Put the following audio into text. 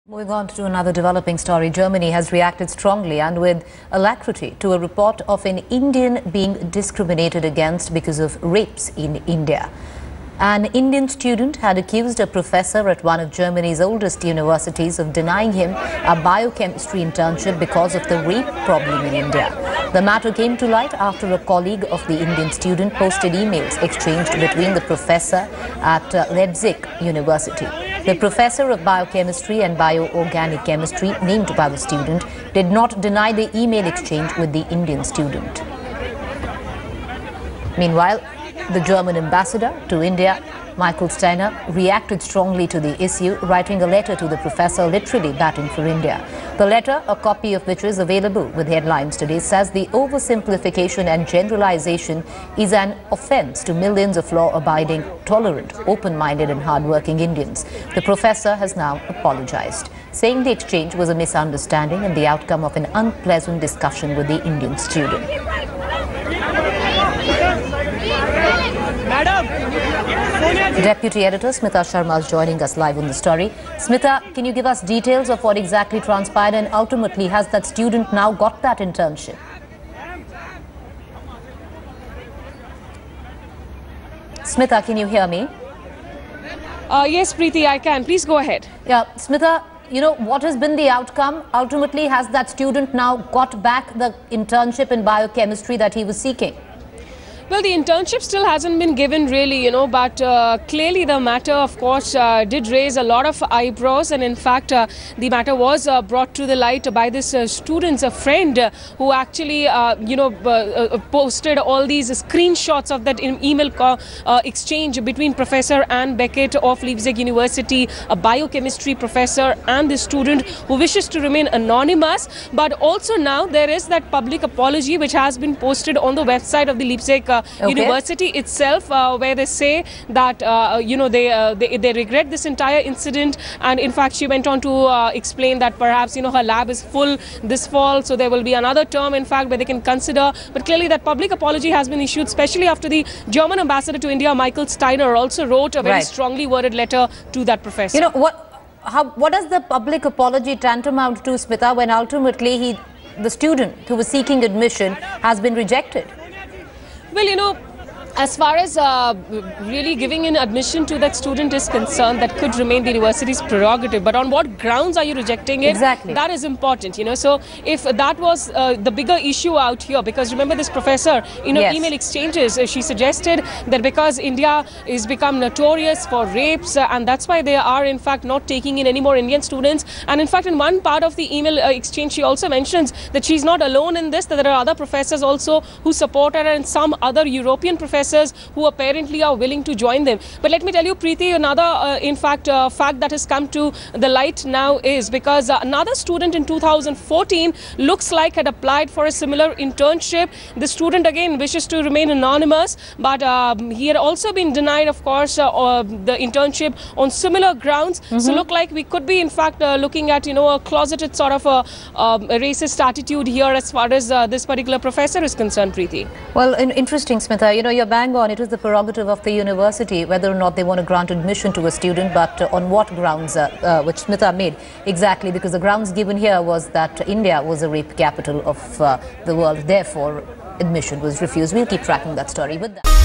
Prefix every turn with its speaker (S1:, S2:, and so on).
S1: Moving on to another developing story, Germany has reacted strongly and with alacrity to a report of an Indian being discriminated against because of rapes in India. An Indian student had accused a professor at one of Germany's oldest universities of denying him a biochemistry internship because of the rape problem in India. The matter came to light after a colleague of the Indian student posted emails exchanged between the professor at Leipzig University. The professor of biochemistry and bioorganic chemistry, named by the student, did not deny the email exchange with the Indian student. Meanwhile, the German ambassador to India, Michael Steiner, reacted strongly to the issue, writing a letter to the professor literally batting for India. The letter, a copy of which is available with headlines today, says the oversimplification and generalization is an offense to millions of law-abiding, tolerant, open-minded and hard-working Indians. The professor has now apologized, saying the exchange was a misunderstanding and the outcome of an unpleasant discussion with the Indian student. Deputy Editor Smita Sharma is joining us live on the story. Smita, can you give us details of what exactly transpired and ultimately has that student now got that internship? Smita, can you hear me?
S2: Yes, Preeti, I can. Please go ahead.
S1: Yeah, Smita, you know, what has been the outcome? Ultimately, has that student now got back the internship in biochemistry that he was seeking?
S2: Well, the internship still hasn't been given really, but clearly the matter, of course, did raise a lot of eyebrows. And in fact, the matter was brought to the light by this student's friend who actually, posted all these screenshots of that email exchange between Professor Anne Beckett of Leipzig University, a biochemistry professor, and the student who wishes to remain anonymous. But also now there is that public apology which has been posted on the website of the Leipzig University itself, where they say that they regret this entire incident, and in fact she went on to explain that perhaps her lab is full this fall, so there will be another term in fact where they can consider. But clearly that public apology has been issued, especially after the German ambassador to India, Michael Steiner, also wrote a very strongly worded letter to that professor.
S1: What does the public apology tantamount to, Smita, when ultimately the student who was seeking admission has been rejected?
S2: Well, as far as really giving in admission to that student is concerned, that could remain the university's prerogative. But on what grounds are you rejecting it?
S1: Exactly.
S2: That is important, So if that was the bigger issue out here, because remember this professor, in her email exchanges, she suggested that because India is become notorious for rapes, and that's why they are in fact not taking in any more Indian students. And in fact, in one part of the email exchange, she also mentions that she's not alone in this, that there are other professors also who support her and some other European professors who apparently are willing to join them. But let me tell you, Preeti, another fact that has come to the light now is because another student in 2014 looks like had applied for a similar internship. The student again wishes to remain anonymous, but he had also been denied, of course, the internship on similar grounds. So look like we could be in fact looking at a closeted sort of a racist attitude here as far as this particular professor is concerned, Preeti.
S1: Well, interesting, Smita. You're bang on. It is the prerogative of the university whether or not they want to grant admission to a student, but on what grounds, which Smita made exactly, because the grounds given here was that India was a rape capital of the world. Therefore, admission was refused. We'll keep tracking that story with that.